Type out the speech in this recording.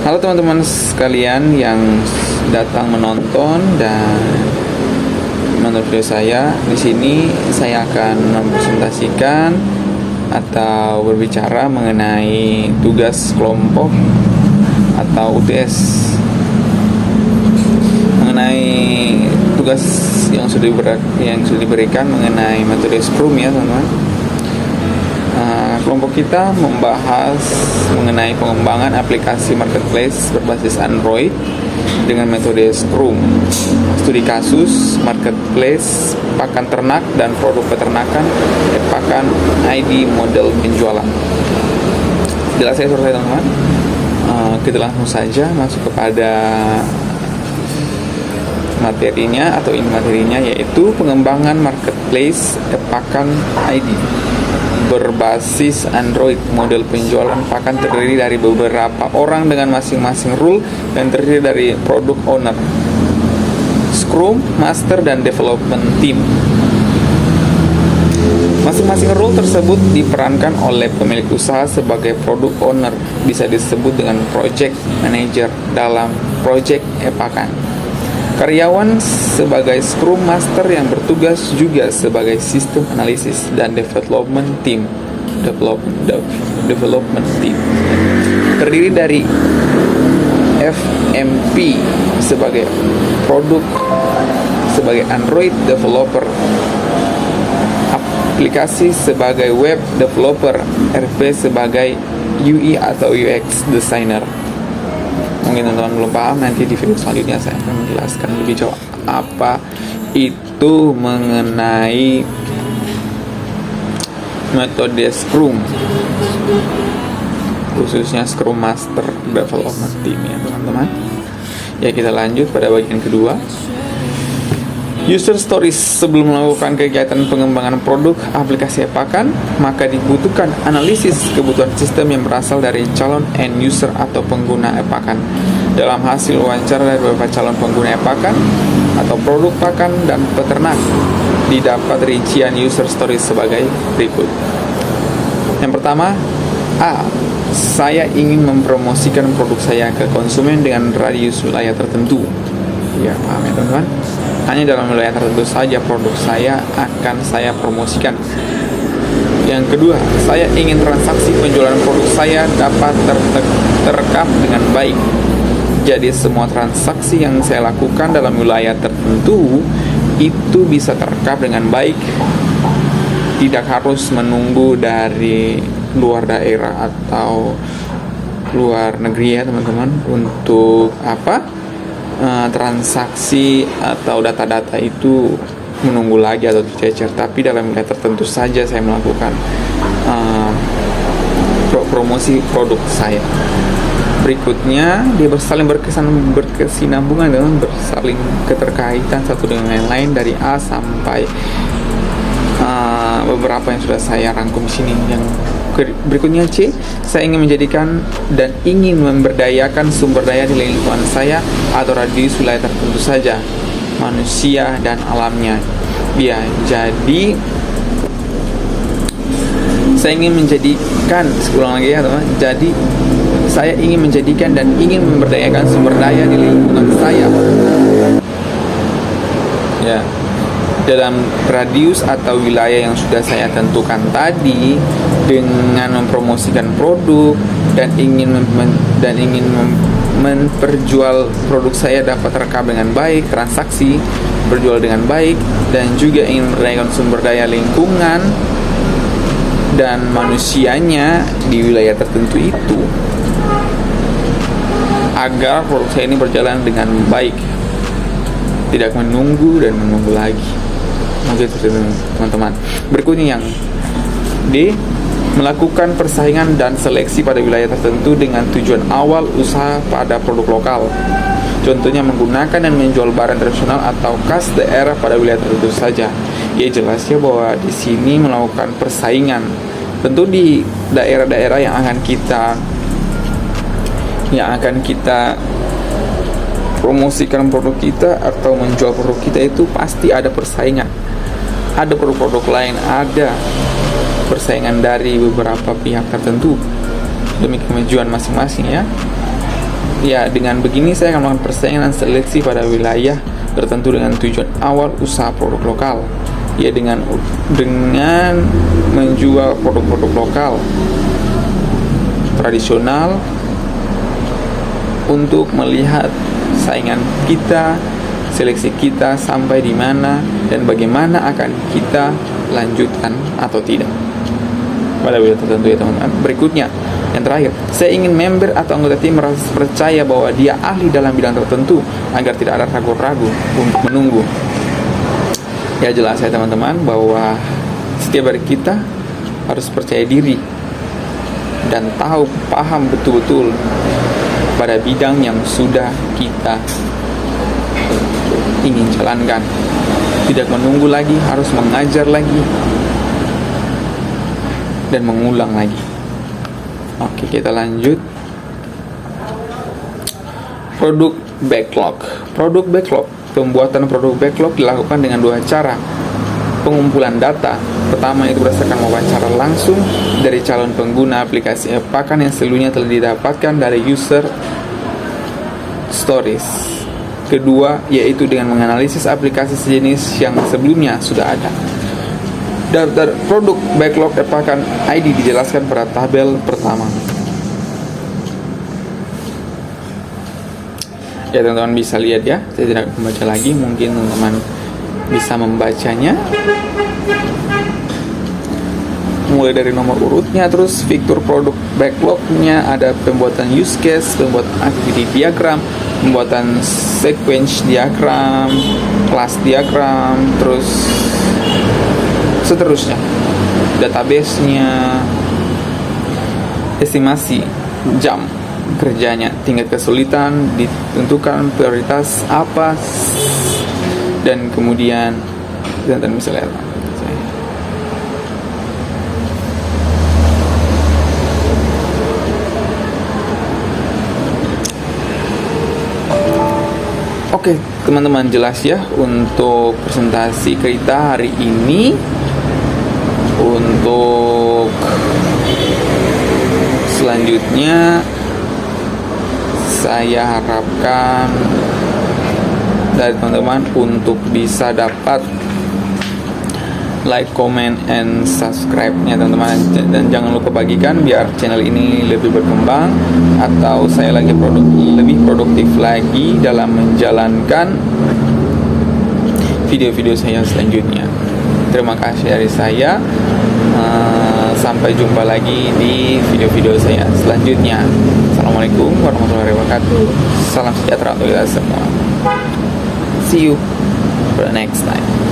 Halo teman-teman sekalian yang datang menonton dan menonton video saya. Di sini saya akan mempresentasikan atau berbicara mengenai tugas kelompok atau UTS, mengenai tugas yang sudah diberikan mengenai metode Scrum ya teman-teman. Kelompok kita membahas mengenai pengembangan aplikasi marketplace berbasis Android dengan metode Scrum, studi kasus, marketplace, pakan ternak dan produk peternakan, pakan ID model penjualan. Jelas saya selesai teman-teman. Kita langsung saja masuk kepada materinya atau ini materinya, yaitu pengembangan marketplace pakan ID berbasis Android. Model penjualan pakan terdiri dari beberapa orang dengan masing-masing role dan terdiri dari product owner, Scrum Master, dan development team. Masing-masing role tersebut diperankan oleh pemilik usaha sebagai product owner, bisa disebut dengan project manager dalam project pakan. Karyawan sebagai Scrum Master yang bertugas juga sebagai sistem analisis, dan development team terdiri dari FMP sebagai produk, sebagai Android developer, aplikasi sebagai web developer, RP sebagai UI atau UX designer. Mungkin teman-teman belum paham, nanti di video selanjutnya saya akan menjelaskan lebih jauh apa itu mengenai metode Scrum, khususnya Scrum Master Development Team ya teman-teman. Ya, kita lanjut pada bagian kedua, user stories. Sebelum melakukan kegiatan pengembangan produk aplikasi pakan, maka dibutuhkan analisis kebutuhan sistem yang berasal dari calon end user atau pengguna pakan. Dalam hasil wawancara dari beberapa calon pengguna pakan atau produk pakan dan peternak, didapat rincian user stories sebagai berikut. Yang pertama, A. Saya ingin mempromosikan produk saya ke konsumen dengan radius wilayah tertentu. Ya, paham ya teman-teman? Hanya dalam wilayah tertentu saja produk saya akan saya promosikan. Yang kedua, saya ingin transaksi penjualan produk saya dapat terekam dengan baik. Jadi semua transaksi yang saya lakukan dalam wilayah tertentu itu bisa terekam dengan baik. Tidak harus menunggu dari luar daerah atau luar negeri ya teman-teman untuk transaksi atau data-data itu menunggu lagi atau dicecer, tapi dalam wilayah tertentu saja saya melakukan promosi produk saya. Berikutnya, dia saling berkesinambungan dengan bersaling keterkaitan satu dengan yang lain dari A sampai beberapa yang sudah saya rangkum di sini. Yang berikutnya C, saya ingin menjadikan dan ingin memberdayakan sumber daya di lingkungan saya atau radius wilayah tertentu saja, manusia dan alamnya. Ya, jadi saya ingin menjadikan, ulang lagi ya teman. Jadi saya ingin menjadikan dan ingin memberdayakan sumber daya di lingkungan saya. Ya, dalam radius atau wilayah yang sudah saya tentukan tadi, dengan mempromosikan produk dan ingin memperjual produk saya dapat terekam dengan baik, transaksi berjual dengan baik, dan juga ingin memberdayakan sumber daya lingkungan dan manusianya di wilayah tertentu itu, agar produk saya ini berjalan dengan baik, tidak menunggu dan menunggu lagi. Mungkin seperti itu teman-teman. Berikutnya yang D, melakukan persaingan dan seleksi pada wilayah tertentu dengan tujuan awal usaha pada produk lokal. Contohnya menggunakan dan menjual barang tradisional atau khas daerah pada wilayah tertentu saja. Ya, jelas ya bahwa di sini melakukan persaingan tentu di daerah-daerah yang akan kita promosikan produk kita atau menjual produk kita, itu pasti ada persaingan. Ada produk-produk lain, ada persaingan dari beberapa pihak tertentu demi kemajuan masing-masing ya. Ya, dengan begini saya akan melakukan persaingan dan seleksi pada wilayah tertentu dengan tujuan awal usaha produk lokal. Ya, dengan menjual produk-produk lokal tradisional untuk melihat saingan kita, seleksi kita sampai di mana dan bagaimana akan kita lanjutkan atau tidak pada wilayah tertentu ya teman-teman. Berikutnya, yang terakhir, saya ingin member atau anggota tim merasa percaya bahwa dia ahli dalam bidang tertentu agar tidak ada ragu-ragu untuk menunggu. Ya, jelas ya teman-teman bahwa setiap dari kita harus percaya diri dan paham betul-betul pada bidang yang sudah kita ingin jalankan. Tidak menunggu lagi, harus mengajar lagi dan mengulang lagi. Oke, kita lanjut. Produk backlog. Produk backlog. Pembuatan produk backlog dilakukan dengan dua cara. Pengumpulan data. Pertama itu berdasarkan wawancara langsung dari calon pengguna aplikasi Epakan yang sebelumnya telah didapatkan dari user stories. Kedua, yaitu dengan menganalisis aplikasi sejenis yang sebelumnya sudah ada. Daftar produk backlog Epakan ID dijelaskan pada tabel pertama. Ya, teman-teman bisa lihat ya, saya tidak membaca lagi, mungkin teman-teman bisa membacanya. Mulai dari nomor urutnya, terus fitur produk backlognya, ada pembuatan use case, pembuatan activity diagram, pembuatan sequence diagram, class diagram, terus seterusnya, database-nya, estimasi jam kerjanya, tingkat kesulitan, ditentukan prioritas apa, dan kemudian teman-teman bisa lihat. Oke, teman-teman, jelas ya untuk presentasi kita hari ini. Untuk selanjutnya saya harapkan dari teman-teman untuk bisa dapat like, comment, and subscribe-nya teman-teman, dan jangan lupa bagikan biar channel ini lebih berkembang atau saya lebih produktif lagi dalam menjalankan video-video saya selanjutnya. Terima kasih dari saya. Sampai jumpa lagi di video-video saya selanjutnya. Assalamualaikum warahmatullahi wabarakatuh. Salam sejahtera untuk kita semua. See you for the next time.